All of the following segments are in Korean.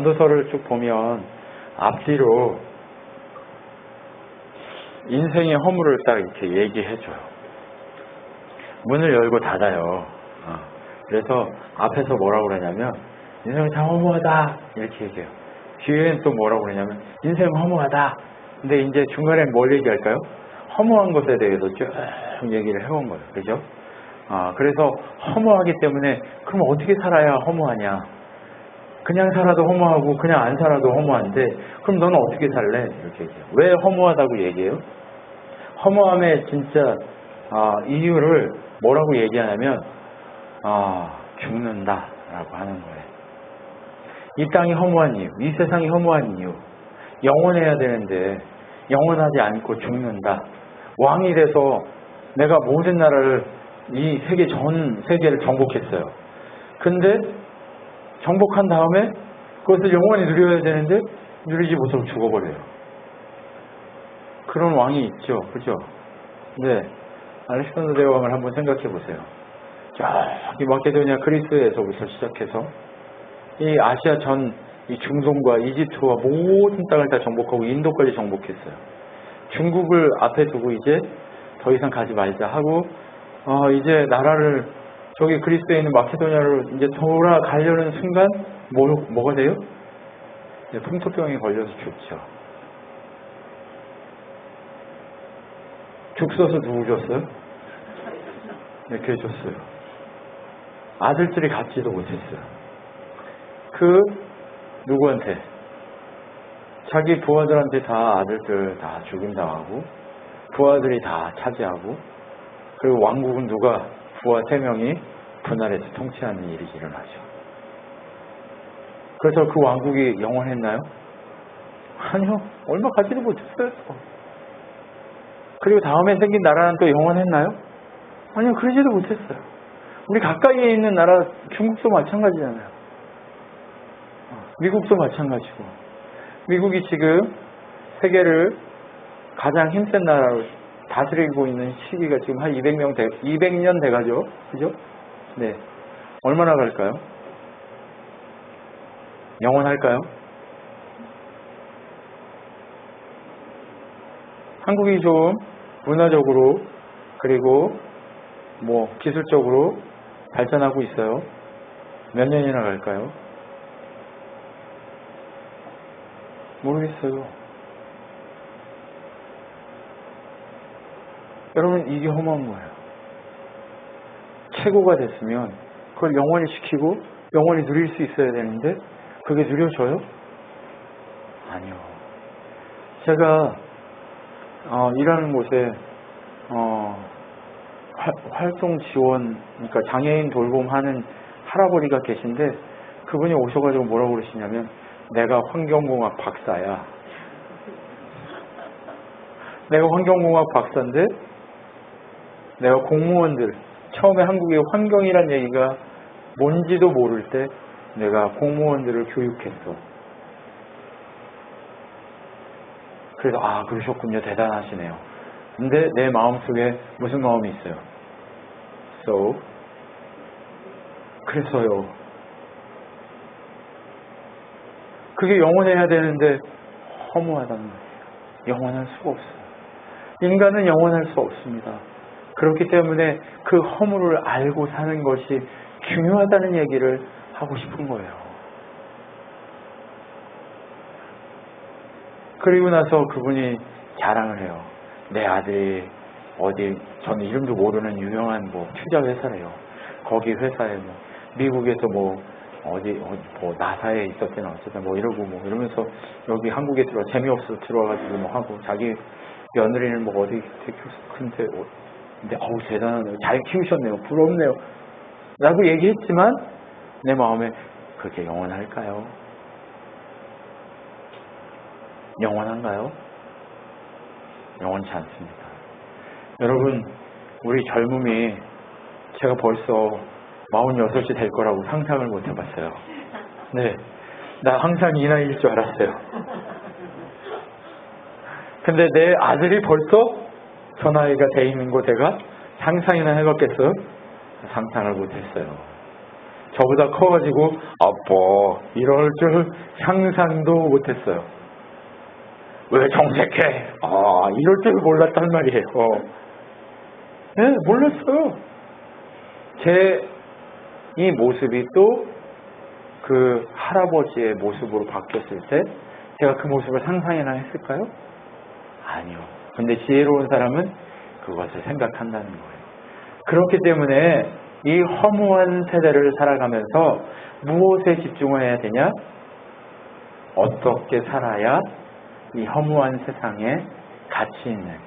전도서를 쭉 보면 앞뒤로 인생의 허물을 딱 이렇게 얘기해줘요. 문을 열고 닫아요. 그래서 앞에서 뭐라고 그러냐면 인생은 참 허무하다 이렇게 얘기해요. 뒤에는 또 뭐라고 그러냐면 인생은 허무하다. 근데 이제 중간에 뭘 얘기할까요? 허무한 것에 대해서 쭉 얘기를 해온 거예요. 그죠? 그래서 허무하기 때문에 그럼 어떻게 살아야 허무하냐? 그냥 살아도 허무하고 그냥 안 살아도 허무한데 그럼 너는 어떻게 살래? 이렇게 얘기해요. 왜 허무하다고 얘기해요? 허무함의 진짜 이유를 뭐라고 얘기하냐면 죽는다 라고 하는 거예요. 이 땅이 허무한 이유, 이 세상이 허무한 이유, 영원해야 되는데 영원하지 않고 죽는다. 왕이 돼서 내가 모든 나라를 이 세계 전 세계를 정복했어요. 근데 정복한 다음에 그것을 영원히 누려야 되는데 누리지 못하고 죽어버려요. 그런 왕이 있죠. 그죠? 네. 알렉산더 대왕을 한번 생각해 보세요. 저기 마케도니아 그리스에서부터 시작해서 이 아시아 전 이 중동과 이집트와 모든 땅을 다 정복하고 인도까지 정복했어요. 중국을 앞에 두고 이제 더 이상 가지 말자 하고 이제 나라를 저기 그리스에 있는 마케도니아로 이제 돌아가려는 순간 뭐가 돼요? 네, 풍토병에 걸려서 죽죠. 죽서서 누구 줬어요? 네, 걔 줬어요. 아들들이 갖지도 못했어요. 누구한테? 자기 부하들한테 다 아들들 다 죽임당하고 부하들이 다 차지하고 그리고 왕국은 누가? 부하 3명이 분할해서 통치하는 일이 일어나죠. 그래서 그 왕국이 영원했나요? 아니요. 얼마 가지도 못했어요. 그리고 다음에 생긴 나라는 또 영원했나요? 아니요. 그러지도 못했어요. 우리 가까이에 있는 나라 중국도 마찬가지잖아요. 미국도 마찬가지고. 미국이 지금 세계를 가장 힘센 나라로 다스리고 있는 시기가 지금 한 200년 돼가죠. 그죠? 네. 얼마나 갈까요? 영원할까요? 한국이 좀 문화적으로 그리고 기술적으로 발전하고 있어요. 몇 년이나 갈까요? 모르겠어요. 여러분, 이게 허무한 거예요. 최고가 됐으면 그걸 영원히 시키고 영원히 누릴 수 있어야 되는데 그게 누려져요? 아니요. 제가 일하는 곳에 활동 지원, 그러니까 장애인 돌봄하는 할아버지가 계신데 그분이 오셔가지고 뭐라고 그러시냐면 내가 환경공학 박사야. 내가 환경공학 박사인데 내가 공무원들 처음에 한국의 환경이란 얘기가 뭔지도 모를 때 내가 공무원들을 교육했어. 그래서 그러셨군요. 대단하시네요. 근데 내 마음속에 무슨 마음이 있어요? 그래서요. 그게 영원해야 되는데 허무하다는 거예요. 영원할 수가 없어요. 인간은 영원할 수 없습니다. 그렇기 때문에 그 허물을 알고 사는 것이 중요하다는 얘기를 하고 싶은 거예요. 그리고 나서 그분이 자랑을 해요. 내 아들이 저는 이름도 모르는 유명한 투자 회사래요. 거기 회사에 미국에서 나사에 있었대나 어쨌든 이러면서 여기 한국에 재미없어서 들어와가지고 하고 자기 며느리는 어디 근데 대단하네요. 잘 키우셨네요. 부럽네요. 라고 얘기했지만 내 마음에 그게 영원할까요? 영원한가요? 영원치 않습니다. 여러분, 우리 젊음이 제가 벌써 46이 될 거라고 상상을 못 해봤어요. 네, 나 항상 이 나이일 줄 알았어요. 근데 내 아들이 벌써 저 나이가 돼 있는 거 제가 상상이나 해봤겠어요? 상상을 못 했어요. 저보다 커가지고 아빠 이럴 줄 상상도 못했어요. 왜 정색해? 이럴 줄 몰랐단 말이에요. 네, 몰랐어요. 제 이 모습이 또 그 할아버지의 모습으로 바뀌었을 때 제가 그 모습을 상상이나 했을까요? 아니요. 근데 지혜로운 사람은 그것을 생각한다는 거예요. 그렇기 때문에 이 허무한 세대를 살아가면서 무엇에 집중해야 되냐? 어떻게 살아야 이 허무한 세상에 가치 있는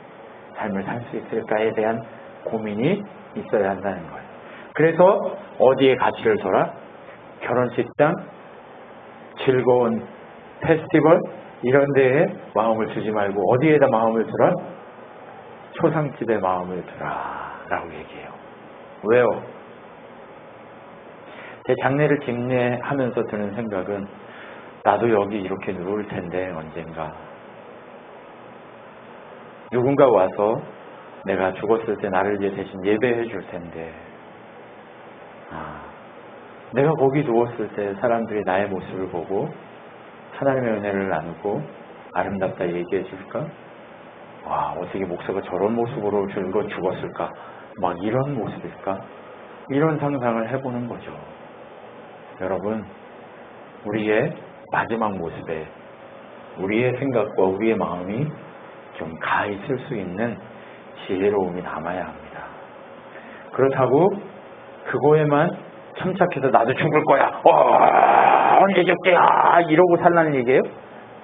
삶을 살 수 있을까에 대한 고민이 있어야 한다는 거예요. 그래서 어디에 가치를 둬라? 결혼식장, 즐거운 페스티벌 이런 데에 마음을 두지 말고 어디에다 마음을 두라? 초상집에 마음을 두라 라고 얘기해요. 왜요? 제 장례를 집례하면서 드는 생각은 나도 여기 이렇게 누울 텐데 언젠가 누군가 와서 내가 죽었을 때 나를 위해 대신 예배해 줄 텐데 내가 거기 누웠을 때 사람들이 나의 모습을 보고 하나님의 은혜를 나누고 아름답다 얘기해 줄까? 와, 어떻게 목사가 저런 모습으로 죽었을까? 막 이런 모습일까? 이런 상상을 해보는 거죠. 여러분, 우리의 마지막 모습에 우리의 생각과 우리의 마음이 좀 가 있을 수 있는 지혜로움이 남아야 합니다. 그렇다고 그거에만 참착해서 나도 죽을 거야. 언제 죽게야 이러고 살라는 얘기예요?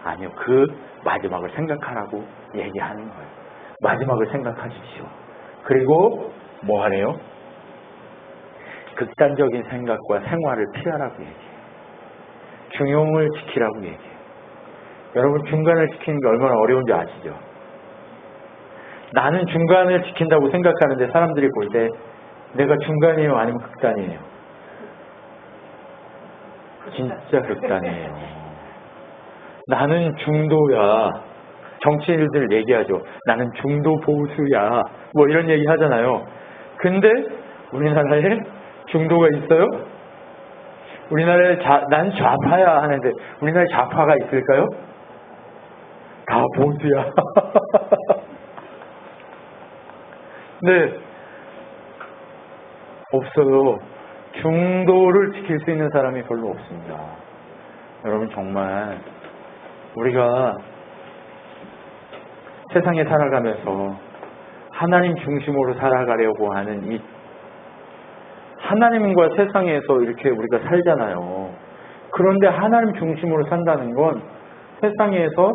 아니요. 그 마지막을 생각하라고 얘기하는 거예요. 마지막을 생각하십시오. 그리고 뭐 하래요? 극단적인 생각과 생활을 피하라고 얘기해요. 중용을 지키라고 얘기해요. 여러분 중간을 지키는 게 얼마나 어려운지 아시죠? 나는 중간을 지킨다고 생각하는데 사람들이 볼 때 내가 중간이에요? 아니면 극단이에요? 진짜 극단이에요. 나는 중도야. 정치인들 얘기하죠. 나는 중도 보수야. 뭐 이런 얘기 하잖아요. 근데 우리나라에 중도가 있어요? 우리나라에 난 좌파야 하는데 우리나라에 좌파가 있을까요? 다 보수야. 네. 없어요. 중도를 지킬 수 있는 사람이 별로 없습니다. 여러분 정말 우리가 세상에 살아가면서 하나님 중심으로 살아가려고 하는 이 하나님과 세상에서 이렇게 우리가 살잖아요. 그런데 하나님 중심으로 산다는 건 세상에서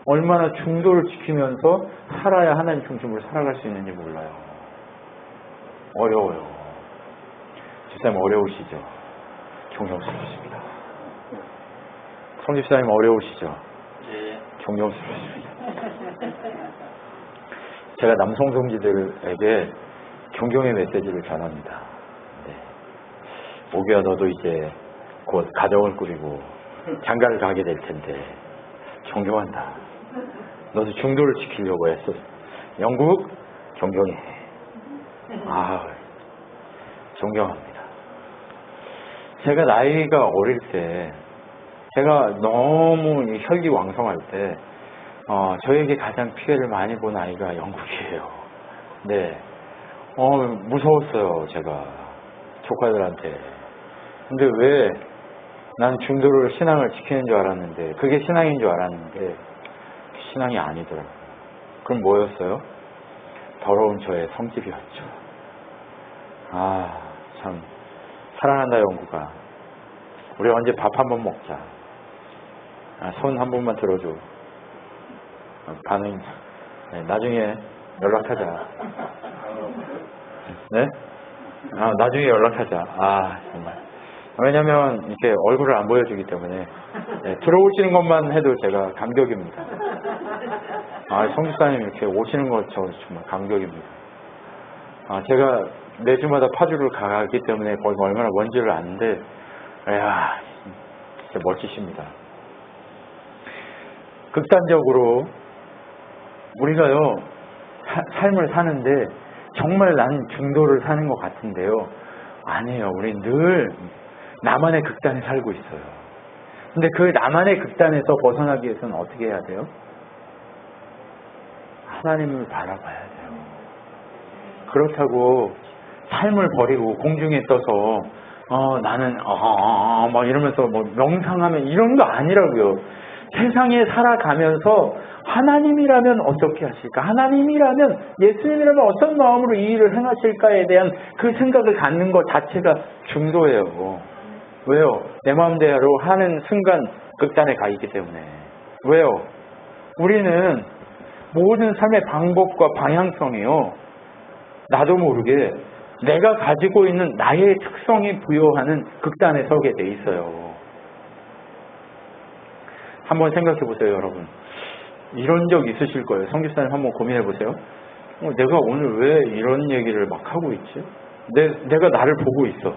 얼마나 중도를 지키면서 살아야 하나님 중심으로 살아갈 수 있는지 몰라요. 어려워요. 집사님 어려우시죠? 존경스럽습니다. 성집사님 어려우시죠? 네. 존경스럽습니다. 제가 남성 성지들에게 존경의 메시지를 전합니다. 네. 오기야 너도 이제 곧 가정을 꾸리고 장가를 가게 될 텐데 존경한다. 너도 중도를 지키려고 했어. 영국 존경해. 존경합니다. 제가 나이가 어릴 때 제가 너무 혈기왕성할 때 저에게 가장 피해를 많이 본 아이가 영국이에요. 네. 무서웠어요, 제가. 조카들한테. 근데 왜 난 중도를 신앙을 지키는 줄 알았는데 그게 신앙인 줄 알았는데 신앙이 아니더라고요. 그럼 뭐였어요? 더러운 저의 성질이었죠. 참 사랑한다 영국아. 우리 언제 밥 한번 먹자. 손 한 번만 들어줘. 반응. 네, 나중에 연락하자. 네? 나중에 연락하자. 정말. 왜냐면 이렇게 얼굴을 안 보여주기 때문에 들어오시는 것만 해도 제가 감격입니다. 성집사님 이렇게 오시는 것 저 정말 감격입니다. 제가 매주마다 파주를 가기 때문에 거기가 얼마나 먼지를 아는데 진짜 멋지십니다. 극단적으로 우리가요 삶을 사는데 정말 나는 중도를 사는 것 같은데요. 아니에요. 우리 늘 나만의 극단에 살고 있어요. 근데 그 나만의 극단에서 벗어나기 위해서는 어떻게 해야 돼요? 하나님을 바라봐야 돼요. 그렇다고 삶을 버리고 공중에 떠서 나는 막 이러면서 뭐 명상하면 이런 거 아니라고요. 세상에 살아가면서 하나님이라면 어떻게 하실까? 하나님이라면, 예수님이라면 어떤 마음으로 이 일을 행하실까에 대한 그 생각을 갖는 것 자체가 중도예요. 왜요? 내 마음대로 하는 순간 극단에 가 있기 때문에. 왜요? 우리는 모든 삶의 방법과 방향성이요, 나도 모르게 내가 가지고 있는 나의 특성이 부여하는 극단에 서게 돼 있어요. 한번 생각해 보세요, 여러분. 이런 적 있으실 거예요. 성교사님 한번 고민해 보세요. 내가 오늘 왜 이런 얘기를 막 하고 있지? 내가 나를 보고 있어.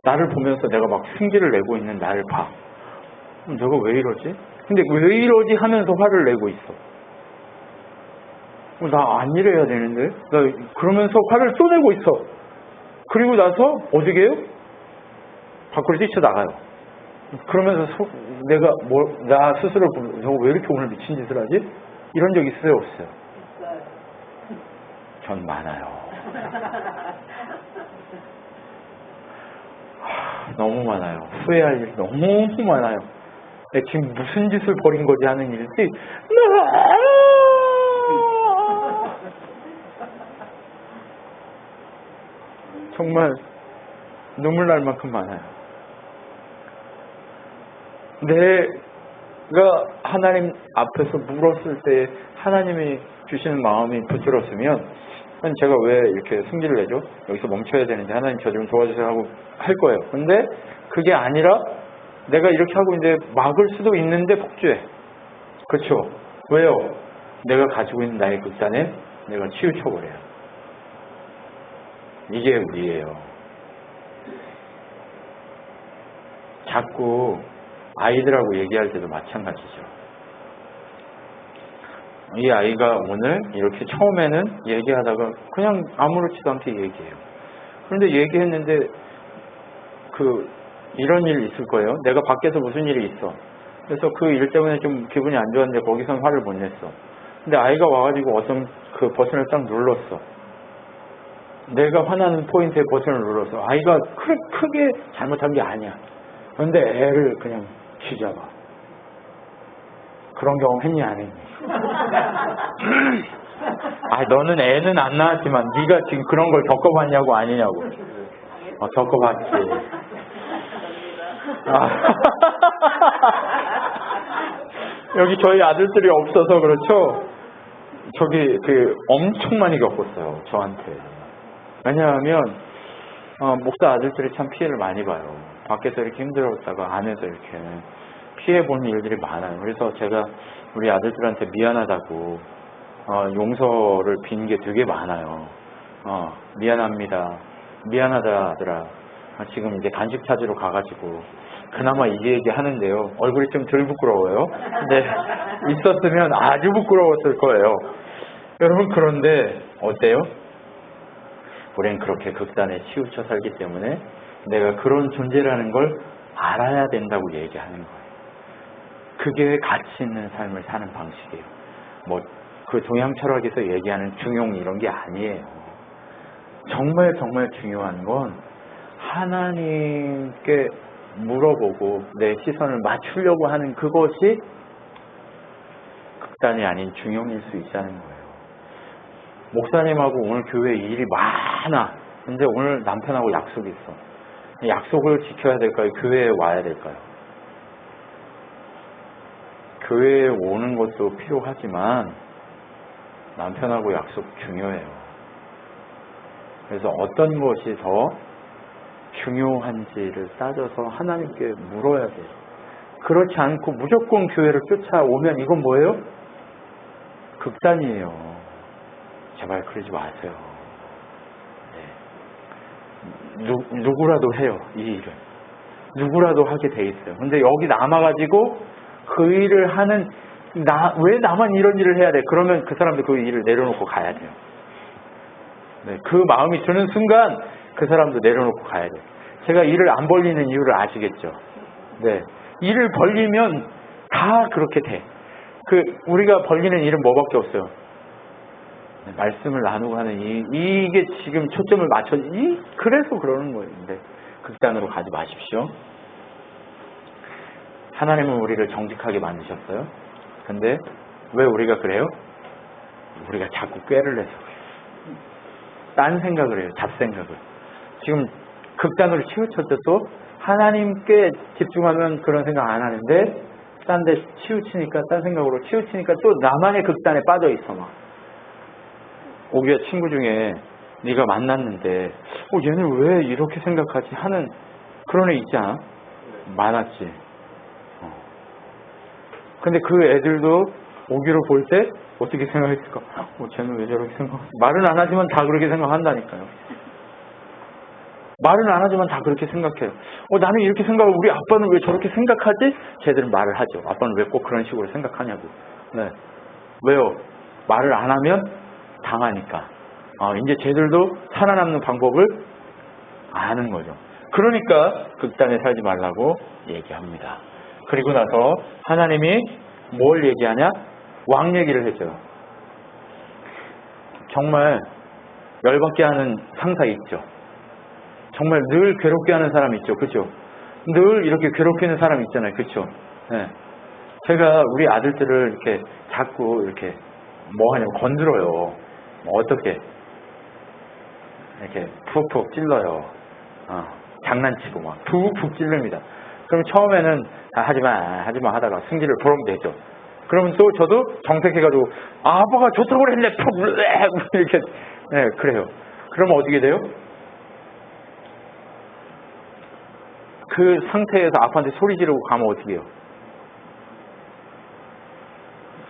나를 보면서 내가 막 흉기를 내고 있는 나를 봐. 내가 왜 이러지? 근데 왜 이러지 하면서 화를 내고 있어. 나 안 이래야 되는데? 나 그러면서 화를 쏘내고 있어. 그리고 나서 어떻게 해요? 밖으로 뛰쳐나가요. 그러면서 내가 나 스스로 저거 왜 이렇게 오늘 미친 짓을 하지? 이런 적 있어요, 없어요? 전 많아요. 너무 많아요. 후회할 일 너무 많아요. 지금 무슨 짓을 벌인 거지 하는 일들이 정말 눈물 날 만큼 많아요. 내가 하나님 앞에서 물었을 때 하나님이 주시는 마음이 부드러웠으면 제가 왜 이렇게 승질을 내죠? 여기서 멈춰야 되는데 하나님 저 좀 도와주세요 하고 할 거예요. 근데 그게 아니라 내가 이렇게 하고 이제 막을 수도 있는데 폭주해. 그렇죠? 왜요? 내가 가지고 있는 나의 극단에 내가 치우쳐버려요. 이게 우리예요. 자꾸 아이들하고 얘기할 때도 마찬가지죠. 이 아이가 오늘 이렇게 처음에는 얘기하다가 그냥 아무렇지도 않게 얘기해요. 그런데 얘기했는데 이런 일 있을 거예요. 내가 밖에서 무슨 일이 있어. 그래서 그 일 때문에 좀 기분이 안 좋았는데 거기선 화를 못 냈어. 근데 아이가 와가지고 어떤 그 버튼을 딱 눌렀어. 내가 화나는 포인트에 버튼을 눌렀어. 아이가 크게 잘못한 게 아니야. 그런데 애를 그냥 쥐잡아. 그런 경험 했니 안 했니? 너는 애는 안 낳았지만 네가 지금 그런 걸 겪어봤냐고 아니냐고. 겪어봤지. 여기 저희 아들들이 없어서 그렇죠. 저기 엄청 많이 겪었어요, 저한테. 왜냐하면 목사 아들들이 참 피해를 많이 봐요. 밖에서 이렇게 힘들었다가 안에서 이렇게 피해 보는 일들이 많아요. 그래서 제가 우리 아들들한테 미안하다고 용서를 빈 게 되게 많아요. 미안합니다. 미안하다 아들아. 지금 이제 간식 찾으러 가가지고 그나마 이 얘기 하는데요. 얼굴이 좀 덜 부끄러워요. 근데 있었으면 아주 부끄러웠을 거예요. 여러분, 그런데 어때요? 우린 그렇게 극단에 치우쳐 살기 때문에 내가 그런 존재라는 걸 알아야 된다고 얘기하는 거예요. 그게 가치 있는 삶을 사는 방식이에요. 그 동양 철학에서 얘기하는 중용 이런 게 아니에요. 정말 중요한 건 하나님께 물어보고 내 시선을 맞추려고 하는 그것이 극단이 아닌 중용일 수 있다는 거예요. 목사님하고 오늘 교회에 일이 많아. 근데 오늘 남편하고 약속이 있어. 약속을 지켜야 될까요? 교회에 와야 될까요? 교회에 오는 것도 필요하지만 남편하고 약속 중요해요. 그래서 어떤 것이 더 중요한지를 따져서 하나님께 물어야 돼요. 그렇지 않고 무조건 교회를 쫓아오면 이건 뭐예요? 극단이에요. 제발 그러지 마세요. 누구라도 해요, 이 일을. 누구라도 하게 돼 있어요. 근데 여기 남아가지고 그 일을 하는, 왜 나만 이런 일을 해야 돼? 그러면 그 사람도 그 일을 내려놓고 가야 돼요. 그 마음이 드는 순간 그 사람도 내려놓고 가야 돼요. 제가 이를 안 벌리는 이유를 아시겠죠? 네. 이를 벌리면 다 그렇게 돼. 우리가 벌리는 일은 뭐밖에 없어요. 네, 말씀을 나누고 하는 이게 지금 초점을 그래서 그러는 거예요. 근데 극단으로 가지 마십시오. 하나님은 우리를 정직하게 만드셨어요. 근데 왜 우리가 그래요? 우리가 자꾸 꾀를 내서 그래요. 딴 생각을 해요. 잡생각을. 지금 극단으로 치우쳤죠. 하나님께 집중하면 그런 생각 안 하는데 딴 데 치우치니까 딴 생각으로 치우치니까 또 나만의 극단에 빠져 있어 막. 오기야 친구 중에 네가 만났는데 얘는 왜 이렇게 생각하지 하는 그런 애 있지 않아? 많았지. 근데 그 애들도 오기로 볼 때 어떻게 생각했을까? 쟤는 왜 저렇게 말은 안 하지만 다 그렇게 생각한다니까요. 말은 안 하지만 다 그렇게 생각해요. 나는 이렇게 생각하고 우리 아빠는 왜 저렇게 생각하지? 쟤들은 말을 하죠. 아빠는 왜 꼭 그런 식으로 생각하냐고. 네. 왜요? 말을 안 하면 당하니까. 이제 쟤들도 살아남는 방법을 아는 거죠. 그러니까 극단에 살지 말라고 얘기합니다. 그리고 나서 하나님이 뭘 얘기하냐? 왕 얘기를 해줘요. 정말 열받게 하는 상사 있죠. 정말 늘 괴롭게 하는 사람 있죠. 그렇죠? 늘 이렇게 괴롭히는 사람 있잖아요. 그렇죠? 네. 제가 우리 아들들을 이렇게 자꾸 이렇게 뭐 하냐고 건드려요. 어떻게 이렇게 푹푹 찔러요. 장난치고 막 푹푹 찔릅니다. 그럼 처음에는 하지마 하다가 승질을 보름 내죠. 그러면 또 저도 정색해가지고 아빠가 좋다고 그랬네 푹 이렇게 네, 그래요. 그러면 어떻게 돼요? 그 상태에서 아빠한테 소리 지르고 가면 어떻게 해요?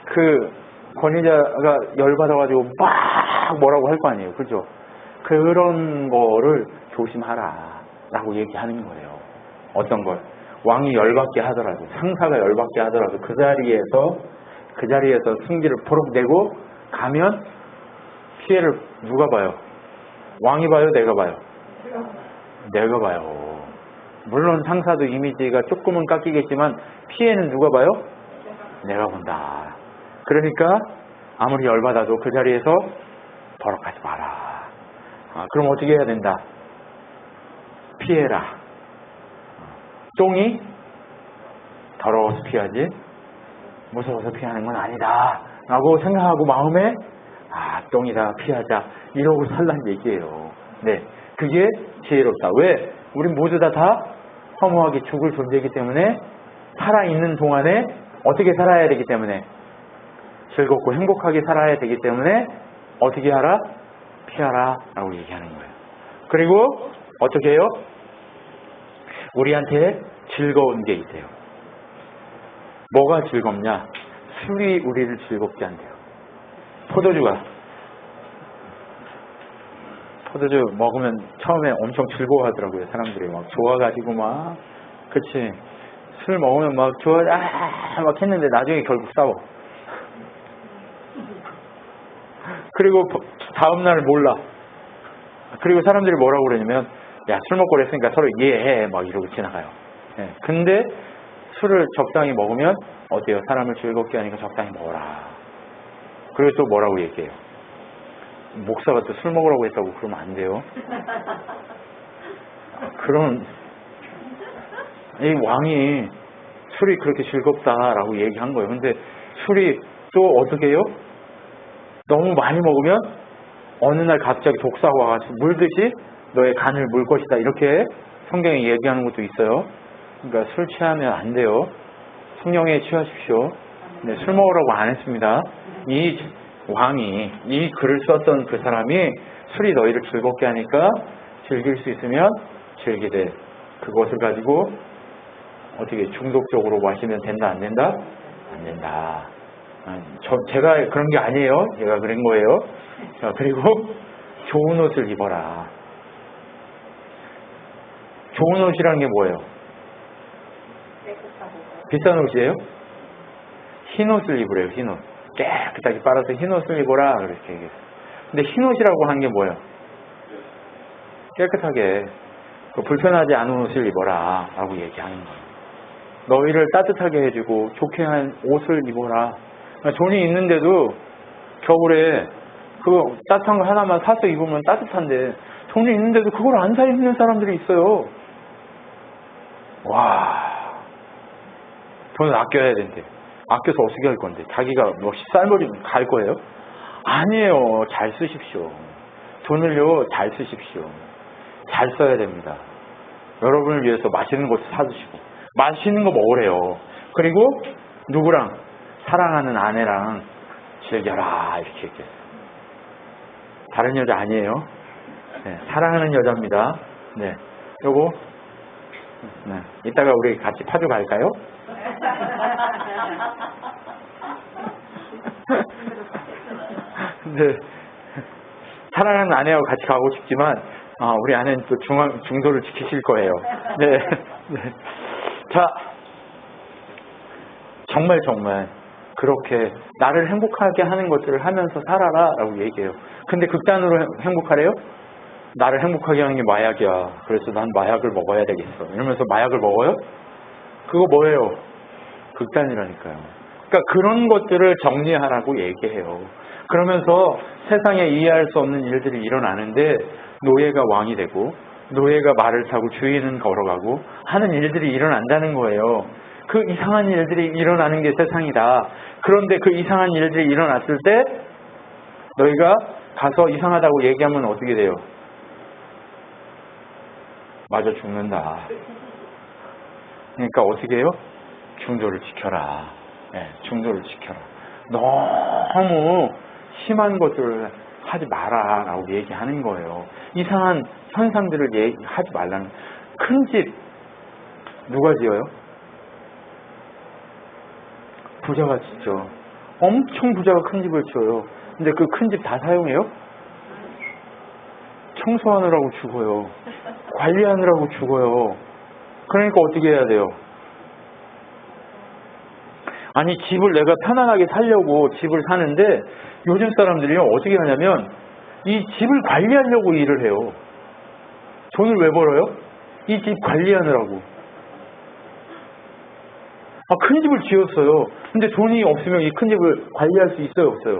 그 권위자가 열받아가지고 막 뭐라고 할 거 아니에요. 그죠? 그런 거를 조심하라 라고 얘기하는 거예요. 어떤 걸? 왕이 열받게 하더라도 상사가 열받게 하더라도 그 자리에서 승기를 포록 내고 가면 피해를 누가 봐요? 왕이 봐요? 내가 봐요? 내가 봐요. 물론 상사도 이미지가 조금은 깎이겠지만 피해는 누가 봐요? 내가 본다. 그러니까 아무리 열받아도 그 자리에서 버럭하지 마라. 그럼 어떻게 해야 된다? 피해라. 똥이 더러워서 피하지 무서워서 피하는 건 아니다 라고 생각하고 마음에 똥이다 피하자 이러고 살란 얘기예요. 네, 그게 지혜롭다. 왜? 우리 모두 다 허무하게 죽을 존재이기 때문에 살아있는 동안에 어떻게 살아야 되기 때문에 즐겁고 행복하게 살아야 되기 때문에 어떻게 하라? 피하라 라고 얘기하는 거예요. 그리고 어떻게 해요? 우리한테 즐거운 게 있어요. 뭐가 즐겁냐? 술이 우리를 즐겁게 한대요. 포도주 먹으면 처음에 엄청 즐거워하더라고요. 사람들이 막 좋아가지고 막 그치 술 먹으면 막 좋아 막 했는데 나중에 결국 싸워. 그리고 다음날 몰라. 그리고 사람들이 뭐라고 그러냐면 야, 술 먹고 그랬으니까 서로 이해해 막 이러고 지나가요. 네. 근데 술을 적당히 먹으면 어때요? 사람을 즐겁게 하니까 적당히 먹어라. 그리고 또 뭐라고 얘기해요? 목사가 또 술 먹으라고 했다고 그러면 안 돼요. 그런 이 왕이 술이 그렇게 즐겁다라고 얘기한 거예요. 근데 술이 또 어떻게 해요? 너무 많이 먹으면 어느 날 갑자기 독사가 와가지고 물듯이 너의 간을 물 것이다. 이렇게 성경에 얘기하는 것도 있어요. 그러니까 술 취하면 안 돼요. 성령에 취하십시오. 네, 술 먹으라고 안 했습니다. 이 왕이 이 글을 썼던 그 사람이 술이 너희를 즐겁게 하니까 즐길 수 있으면 즐기되 그것을 가지고 어떻게 중독적으로 마시면 된다 안 된다? 안 된다. 제가 그런 게 아니에요. 제가 그런 거예요. 자, 그리고 좋은 옷을 입어라. 좋은 옷이라는 게 뭐예요? 비싼 옷이에요? 흰 옷을 입으래요. 흰 옷. 깨끗하게 빨아서 흰 옷을 입어라. 그렇게 얘기했어요. 근데 흰 옷이라고 한 게 뭐예요? 깨끗하게. 그 불편하지 않은 옷을 입어라 라고 얘기하는 거예요. 너희를 따뜻하게 해주고 좋게 한 옷을 입어라. 돈이 있는데도 겨울에 그 따뜻한 거 하나만 사서 입으면 따뜻한데 돈이 있는데도 그걸 안 사 입는 사람들이 있어요. 와, 돈을 아껴야 된대. 아껴서 어떻게 할 건데? 자기가 뭐 쌀머리 갈 거예요? 아니에요. 잘 쓰십시오. 돈을요 잘 쓰십시오. 잘 써야 됩니다. 여러분을 위해서 맛있는 거 사주시고 맛있는 거 먹으래요. 그리고 누구랑? 사랑하는 아내랑 즐겨라 이렇게 얘기했어요. 다른 여자 아니에요. 네, 사랑하는 여자입니다. 네, 요거 네, 이따가 우리 같이 파주 갈까요? 네, 사랑하는 아내하고 같이 가고 싶지만 우리 아내는 또 중도를 지키실 거예요. 네, 네. 자, 정말 그렇게 나를 행복하게 하는 것들을 하면서 살아라 라고 얘기해요. 근데 극단으로 행복하래요? 나를 행복하게 하는 게 마약이야. 그래서 난 마약을 먹어야 되겠어. 이러면서 마약을 먹어요? 그거 뭐예요? 극단이라니까요. 그러니까 그런 것들을 정리하라고 얘기해요. 그러면서 세상에 이해할 수 없는 일들이 일어나는데 노예가 왕이 되고 노예가 말을 타고 주인은 걸어가고 하는 일들이 일어난다는 거예요. 그 이상한 일들이 일어나는 게 세상이다. 그런데 그 이상한 일들이 일어났을 때 너희가 가서 이상하다고 얘기하면 어떻게 돼요? 맞아 죽는다. 그러니까 어떻게 해요? 중도를 지켜라. 네, 중도를 지켜라. 너무 심한 것들을 하지 마라 라고 얘기하는 거예요. 이상한 현상들을 하지 말라는. 큰 집 누가 지어요? 부자가 짓죠. 엄청 부자가 큰 집을 지어요. 근데 그 큰 집 다 사용해요? 청소하느라고 죽어요. 관리하느라고 죽어요. 그러니까 어떻게 해야 돼요? 아니 집을 내가 편안하게 살려고 집을 사는데 요즘 사람들이요 어떻게 하냐면 이 집을 관리하려고 일을 해요. 돈을 왜 벌어요? 이 집 관리하느라고. 큰 집을 지었어요. 근데 돈이 없으면 이 큰 집을 관리할 수 있어요, 없어요?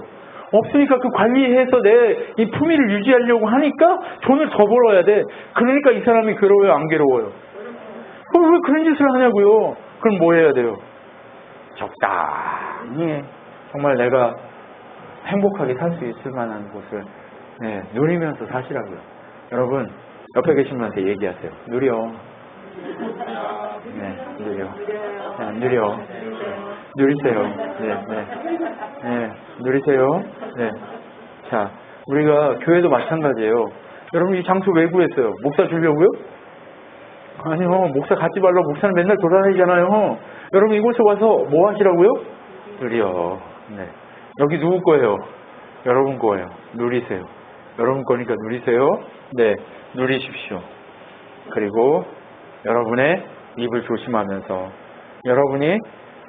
없으니까 그 관리해서 내 이 품위를 유지하려고 하니까 돈을 더 벌어야 돼. 그러니까 이 사람이 괴로워요, 안 괴로워요? 왜 그런 짓을 하냐고요? 그럼 뭐 해야 돼요? 적당히 정말 내가 행복하게 살 수 있을 만한 곳을 누리면서 사시라고요. 여러분 옆에 계신 분한테 얘기하세요. 누려. 네, 누려. 네, 누려. 누리세요. 네, 누리세요. 네. 자, 우리가 교회도 마찬가지예요. 여러분 이 장소 왜 구했어요? 목사 주려고요? 아니요, 목사 갖지 말라고. 목사는 맨날 돌아다니잖아요. 여러분 이곳에 와서 뭐 하시라고요? 누려. 네. 여기 누구 거예요? 여러분 거예요. 누리세요. 여러분 거니까 누리세요. 네, 누리십시오. 그리고 여러분의 입을 조심하면서 여러분이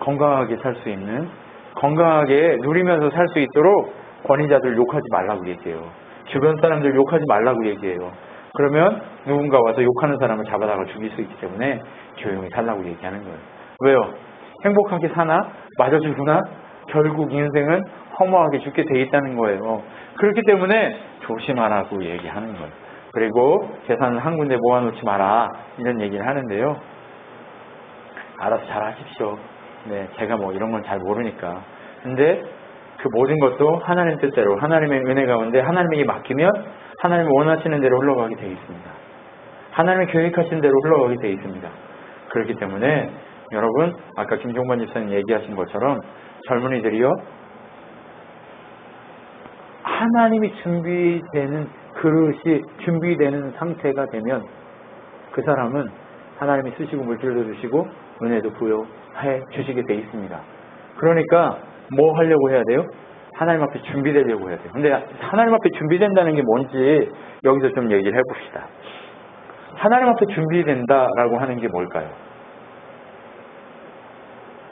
건강하게 살 수 있는, 건강하게 누리면서 살 수 있도록 권위자들 욕하지 말라고 얘기해요. 주변 사람들 욕하지 말라고 얘기해요. 그러면 누군가 와서 욕하는 사람을 잡아다가 죽일 수 있기 때문에 조용히 살라고 얘기하는 거예요. 왜요? 행복하게 사나? 맞아 죽으나? 결국 인생은 허무하게 죽게 돼 있다는 거예요. 그렇기 때문에 조심하라고 얘기하는 거예요. 그리고 재산을 한 군데 모아놓지 마라 이런 얘기를 하는데요. 알아서 잘 하십시오. 네, 제가 뭐 이런 건 잘 모르니까. 근데 그 모든 것도 하나님 뜻대로 하나님의 은혜 가운데 하나님에게 맡기면 하나님이 원하시는 대로 흘러가게 되어 있습니다. 하나님이 계획하신 대로 흘러가게 되어 있습니다. 그렇기 때문에 여러분 아까 김종관 집사님 얘기하신 것처럼 젊은이들이요 하나님이 준비되는 그릇이 준비되는 상태가 되면 그 사람은 하나님이 쓰시고 물질도 주시고 은혜도 부여해 주시게 돼 있습니다. 그러니까 뭐 하려고 해야 돼요? 하나님 앞에 준비되려고 해야 돼요. 근데 하나님 앞에 준비된다는 게 뭔지 여기서 좀 얘기를 해봅시다. 하나님 앞에 준비된다라고 하는 게 뭘까요?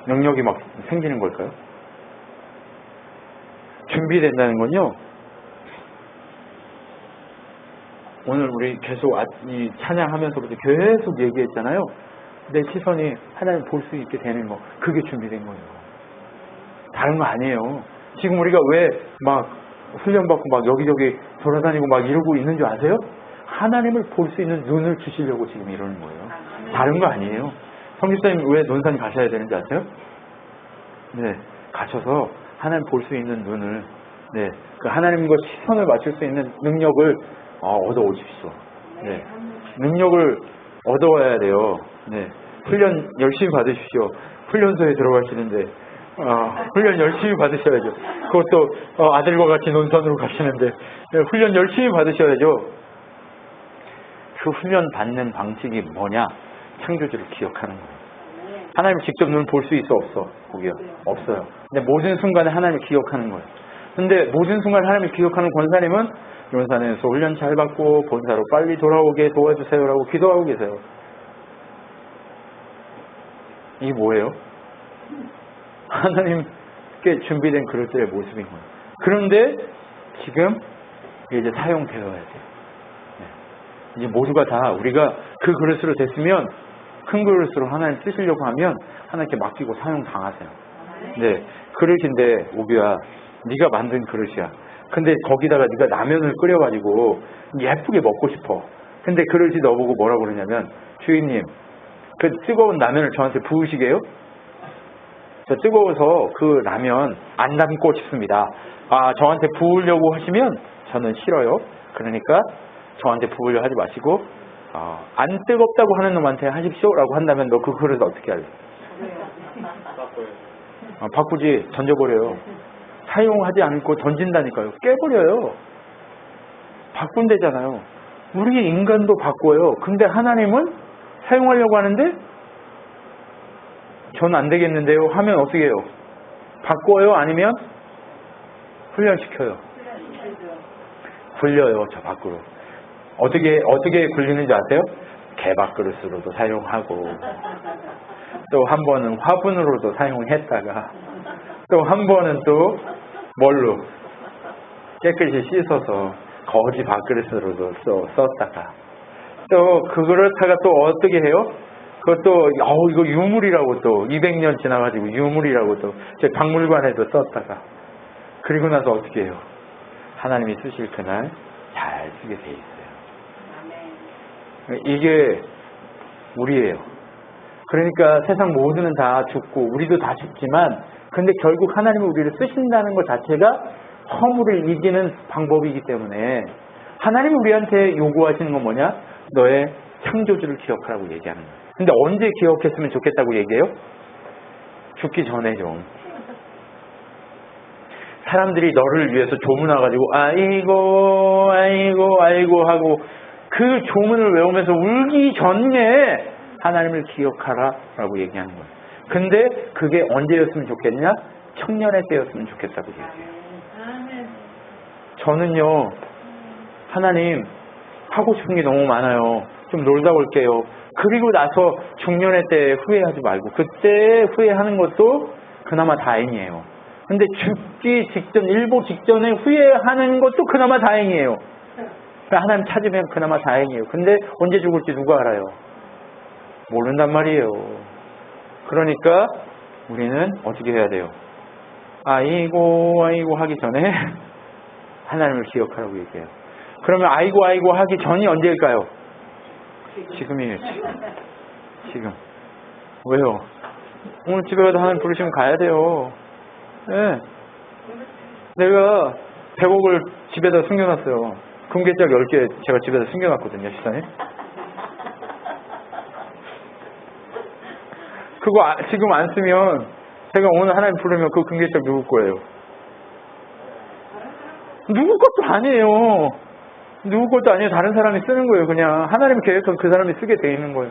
능력이 막 생기는 걸까요? 준비된다는 건요 오늘 우리 계속 이 찬양하면서부터 계속 얘기했잖아요. 내 시선이 하나님 볼 수 있게 되는 거, 그게 준비된 거예요. 다른 거 아니에요. 지금 우리가 왜 막 훈련받고 막 여기저기 돌아다니고 막 이러고 있는 줄 아세요? 하나님을 볼 수 있는 눈을 주시려고 지금 이러는 거예요. 다른 거 아니에요. 성집사님 왜 논산 가셔야 되는지 아세요? 네, 가셔서 하나님 볼 수 있는 눈을, 네, 그 하나님과 시선을 맞출 수 있는 능력을 얻어 오십시오. 네, 능력을 얻어와야 돼요. 네, 훈련 열심히 받으십시오. 훈련소에 들어가시는데 훈련 열심히 받으셔야죠. 그것도 아들과 같이 논산으로 가시는데 네, 훈련 열심히 받으셔야죠. 그 훈련 받는 방식이 뭐냐? 창조주를 기억하는 거예요. 하나님을 직접 눈을 볼 수 있어 없어? 거기요. 없어요. 근데 모든 순간에 하나님을 기억하는 거예요. 근데 모든 순간 하나님을 기억하는 권사님은 논산에서 훈련 잘 받고 본사로 빨리 돌아오게 도와주세요라고 기도하고 계세요. 이게 뭐예요? 하나님께 준비된 그릇들의 모습인 거예요. 그런데 지금 이제 사용되어야 돼요. 네. 이제 모두가 다 우리가 그 그릇으로 됐으면 큰 그릇으로 하나님 쓰시려고 하면 하나님께 맡기고 사용 당하세요. 네, 그릇인데 오비야, 네가 만든 그릇이야. 근데 거기다가 네가 라면을 끓여가지고 예쁘게 먹고 싶어. 근데 그릇이 너보고 뭐라고 그러냐면, 주인님, 그 뜨거운 라면을 저한테 부으시게요? 저 뜨거워서 그 라면 안 담고 싶습니다. 저한테 부으려고 하시면 저는 싫어요. 그러니까 저한테 부으려 하지 마시고 안 뜨겁다고 하는 놈한테 하십시오라고 한다면 너 그 그릇 어떻게 할래? 바꾸지. 던져버려요. 사용하지 않고 던진다니까요. 깨버려요. 바꾼대잖아요. 우리 인간도 바꿔요. 근데 하나님은 사용하려고 하는데 전 안 되겠는데요 하면 어떻게 해요? 바꿔요? 아니면 훈련시켜요? 굴려요. 저 밖으로. 어떻게 굴리는지 아세요? 개밥그릇으로도 사용하고, 또 한 번은 화분으로도 사용했다가, 또 한 번은 또 뭘로? 깨끗이 씻어서 거지 밥그릇으로도 썼다가, 또 그 그릇다가 또 어떻게 해요? 그것도 이거 유물이라고 또 200년 지나가지고 유물이라고 또 제 박물관에도 썼다가, 그리고 나서 어떻게 해요? 하나님이 쓰실 그날 잘 쓰게 돼 있어요. 이게 우리예요. 그러니까 세상 모두는 다 죽고 우리도 다 죽지만, 근데 결국 하나님은 우리를 쓰신다는 것 자체가 허물을 이기는 방법이기 때문에 하나님이 우리한테 요구하시는 건 뭐냐? 너의 창조주를 기억하라고 얘기하는 거예요. 근데 언제 기억했으면 좋겠다고 얘기해요? 죽기 전에 좀. 사람들이 너를 위해서 조문 와가지고 아이고 하고 그 조문을 외우면서 울기 전에 하나님을 기억하라 라고 얘기하는 거예요. 근데 그게 언제였으면 좋겠냐? 청년의 때였으면 좋겠다고 얘기해요. 저는요, 하나님 하고 싶은 게 너무 많아요. 좀 놀다 올게요. 그리고 나서 중년의 때 후회하지 말고, 그때 후회하는 것도 그나마 다행이에요. 근데 죽기 직전, 일보 직전에 후회하는 것도 그나마 다행이에요. 하나님 찾으면 그나마 다행이에요. 근데 언제 죽을지 누가 알아요? 모른단 말이에요. 그러니까 우리는 어떻게 해야 돼요? 아이고 하기 전에 하나님을 기억하라고 얘기해요. 그러면 아이고 하기 전이 언제일까요? 지금이에요. 지금. 왜요? 오늘 집에 가서 하나님 부르시면 가야 돼요. 네. 내가 100억을 집에다 숨겨놨어요. 금괴짝 10개 제가 집에다 숨겨놨거든요, 시장에. 그거 지금 안 쓰면 제가 오늘 하나님 부르면 그 금괴짝 누구 거예요? 누구 것도 아니에요. 누구 것도 아니에요. 다른 사람이 쓰는 거예요. 그냥 하나님 계획한 그 사람이 쓰게 돼 있는 거예요.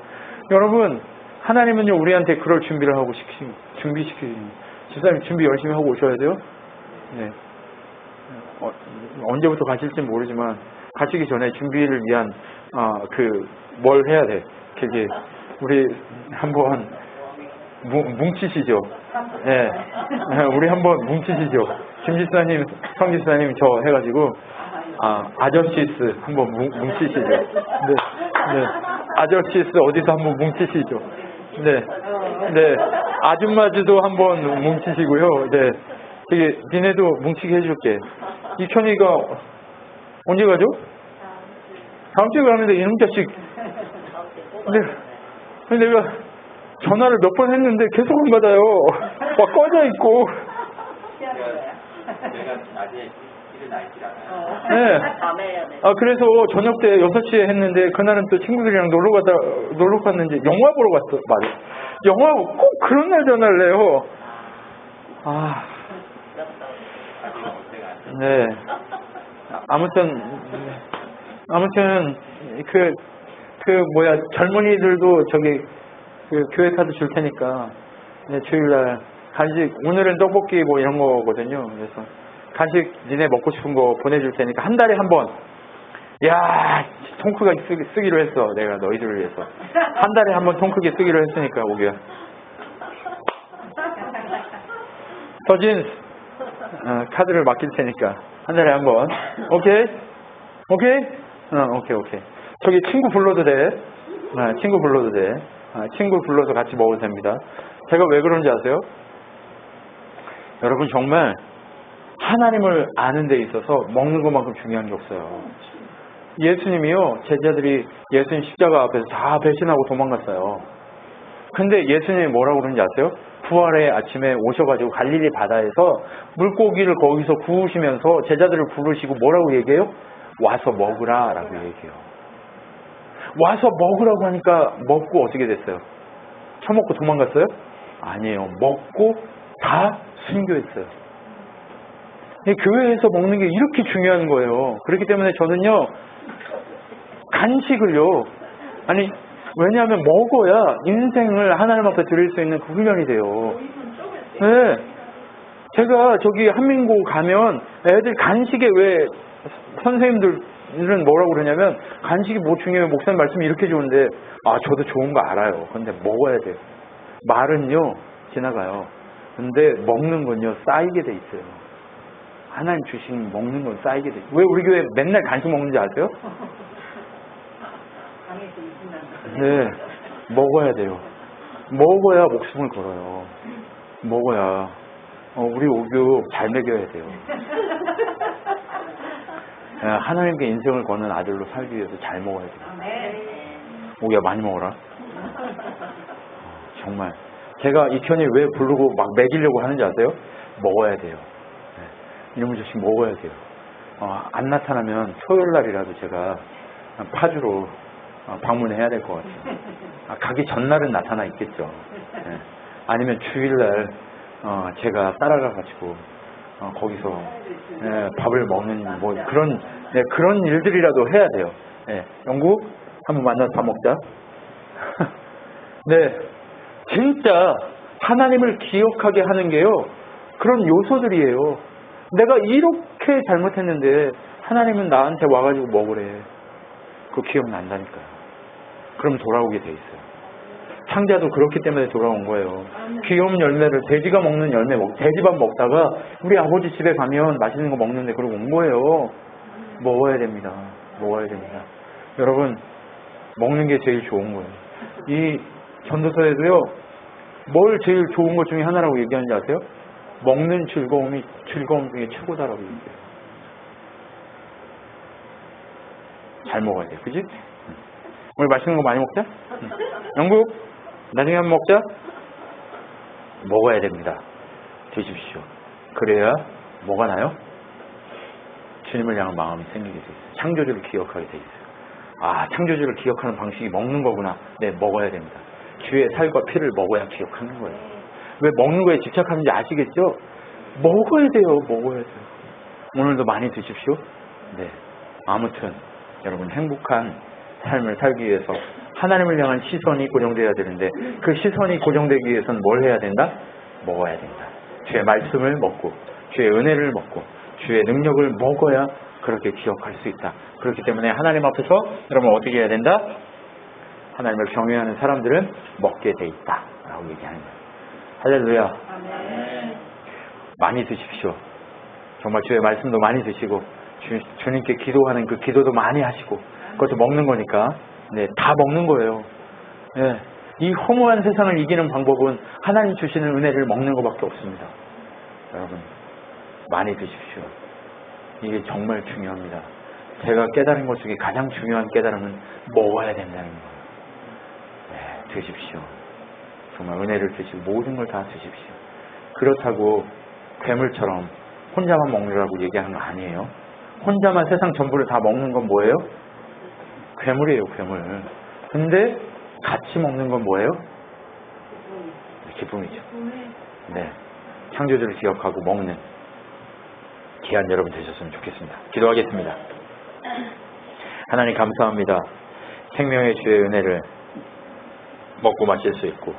여러분, 하나님은요 우리한테 그럴 준비를 하고 준비시키는. 집사님 준비 열심히 하고 오셔야 돼요. 네. 언제부터 가실지 모르지만 가시기 전에 준비를 위한 뭘 해야 돼. 그게 우리 한번 뭉치시죠. 네. 우리 한번 뭉치시죠. 김 집사님, 성 집사님 저 해가지고 아저씨스 한번 뭉치시죠. 네, 네. 아저씨스 어디서 한번 뭉치시죠. 네, 네. 아줌마즈도 한번 뭉치시고요. 네. 되게 니네도 뭉치게 해줄게. 이천이가 언제 가죠? 다음 주에 가는데 이놈 자식. 근데 내가 전화를 몇 번 했는데 계속 안 받아요. 막 꺼져 있고. 내가 낮에 일을 날지라면. 네. 그래서 저녁 때 6시에 했는데 그날은 또 친구들이랑 놀러 갔는지 영화 보러 갔어. 맞아. 영화 꼭 그런 날 전화를 해요. 네. 아무튼 젊은이들도 저기 교회 카드 줄 테니까 네, 주일날 간식 오늘은 떡볶이 뭐 이런 거거든요. 그래서 간식 니네 먹고 싶은 거 보내줄 테니까 한 달에 한 번. 야, 통 크게 쓰기로 했어. 내가 너희들을 위해서 한 달에 한 번 통 크게 쓰기로 했으니까 오기야. 서진 카드를 맡길 테니까 한 달에 한 번. 오케이? 오케이? 오케이. 저기 친구 불러도 돼. 친구 불러도 돼. 친구 불러서 같이 먹어도 됩니다. 제가 왜 그런지 아세요? 여러분 정말 하나님을 아는 데 있어서 먹는 것만큼 중요한 게 없어요. 예수님이요. 제자들이 예수님 십자가 앞에서 다 배신하고 도망갔어요. 근데 예수님이 뭐라고 그러는지 아세요? 부활의 아침에 오셔가지고 갈릴리 바다에서 물고기를 거기서 구우시면서 제자들을 부르시고 뭐라고 얘기해요? 와서 먹으라 라고 얘기해요. 와서 먹으라고 하니까 먹고 어떻게 됐어요? 처먹고 도망갔어요? 아니에요. 먹고 다 순교했어요. 교회에서 먹는 게 이렇게 중요한 거예요. 그렇기 때문에 저는요. 간식을요. 왜냐하면 먹어야 인생을 하나님 앞에 드릴 수 있는 그 훈련이 돼요. 네. 제가 저기 한민고 가면 애들 간식에 왜 선생님들은 뭐라고 그러냐면 간식이 뭐 중요해요. 목사님 말씀이 이렇게 좋은데 저도 좋은 거 알아요. 근데 먹어야 돼요. 말은요 지나가요. 근데 먹는 건요 쌓이게 돼 있어요. 하나님 주신 먹는 건 쌓이게 돼 있어요. 왜 우리 교회 맨날 간식 먹는지 아세요? 네, 먹어야 돼요. 먹어야 목숨을 걸어요. 먹어야 우리 오교 잘 먹여야 돼요. 하나님께 인생을 거는 아들로 살기 위해서 잘 먹어야 돼요. 오기야 많이 먹어라. 정말 제가 이현이 왜 부르고 막 먹이려고 하는지 아세요? 먹어야 돼요. 이놈의 자식 먹어야 돼요. 안 나타나면 토요일날이라도 제가 파주로 방문해야 될 것 같아요. 가기 전날은 나타나 있겠죠. 아니면 주일날 제가 따라가가지고 거기서 밥을 먹는 뭐 그런 일들이라도 해야 돼요. 영국 한번 만나서 밥 먹자. 네, 진짜 하나님을 기억하게 하는 게요 그런 요소들이에요. 내가 이렇게 잘못했는데 하나님은 나한테 와가지고 먹으래. 그거 기억난다니까요. 그럼 돌아오게 돼 있어요. 창자도 그렇기 때문에 돌아온 거예요. 귀여운 열매를 돼지가 먹는 열매 돼지밥 먹다가 우리 아버지 집에 가면 맛있는 거 먹는데 그러고 온 거예요. 먹어야 됩니다. 먹어야 됩니다. 여러분 먹는 게 제일 좋은 거예요. 이 전도서에도요 뭘 제일 좋은 것 중에 하나라고 얘기하는지 아세요? 먹는 즐거움이 즐거움 중에 최고다라고 얘기해요. 잘 먹어야 돼. 그지? 오늘 맛있는 거 많이 먹자? 영국 나중에 한번 먹자? 먹어야 됩니다. 드십시오. 그래야 뭐가 나요? 주님을 향한 마음이 생기게 돼 있어요. 창조주를 기억하게 돼 있어요. 창조주를 기억하는 방식이 먹는 거구나. 네, 먹어야 됩니다. 주의 살과 피를 먹어야 기억하는 거예요. 왜 먹는 거에 집착하는지 아시겠죠? 먹어야 돼요. 먹어야 돼요. 오늘도 많이 드십시오. 네. 아무튼 여러분 행복한 삶을 살기 위해서 하나님을 향한 시선이 고정돼야 되는데 그 시선이 고정되기 위해서는 뭘 해야 된다? 먹어야 된다. 주의 말씀을 먹고 주의 은혜를 먹고 주의 능력을 먹어야 그렇게 기억할 수 있다. 그렇기 때문에 하나님 앞에서 여러분 어떻게 해야 된다? 하나님을 경외하는 사람들은 먹게 돼 있다 라고 얘기하는 거예요. 할렐루야. 많이 드십시오. 정말 주의 말씀도 많이 드시고 주님께 기도하는 그 기도도 많이 하시고 그것도 먹는 거니까 네, 다 먹는 거예요. 네, 이 허무한 세상을 이기는 방법은 하나님 주시는 은혜를 먹는 것밖에 없습니다. 여러분 많이 드십시오. 이게 정말 중요합니다. 제가 깨달은 것 중에 가장 중요한 깨달음은 먹어야 된다는 거예요. 네, 드십시오. 정말 은혜를 드시고 모든 걸 다 드십시오. 그렇다고 괴물처럼 혼자만 먹느라고 얘기하는 거 아니에요. 혼자만 세상 전부를 다 먹는 건 뭐예요? 괴물이에요, 괴물. 근데 같이 먹는 건 뭐예요? 기쁨이죠. 네, 창조주를 기억하고 먹는 귀한 여러분 되셨으면 좋겠습니다. 기도하겠습니다. 하나님 감사합니다. 생명의 주의 은혜를 먹고 마실 수 있고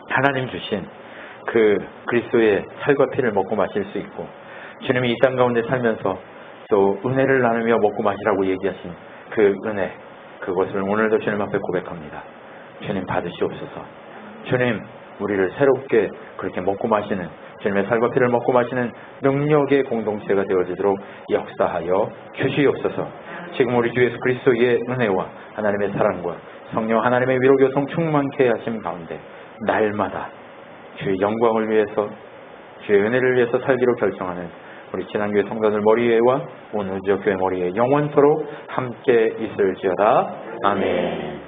하나님 주신 그 그리스도의 살과 피를 먹고 마실 수 있고 주님이 이 땅 가운데 살면서 또 은혜를 나누며 먹고 마시라고 얘기하신 그 은혜, 그것을 오늘도 주님 앞에 고백합니다. 주님 받으시옵소서. 주님 우리를 새롭게 그렇게 먹고 마시는 주님의 살과 피를 먹고 마시는 능력의 공동체가 되어지도록 역사하여 주시옵소서. 지금 우리 주 예수 그리스도의 은혜와 하나님의 사랑과 성령 하나님의 위로 교통 충만케 하심 가운데 날마다 주의 영광을 위해서 주의 은혜를 위해서 살기로 결정하는 우리 진앙교회 성도들 머리에와 온 우주교회 머리에 영원토록 함께 있을지어다. 아멘.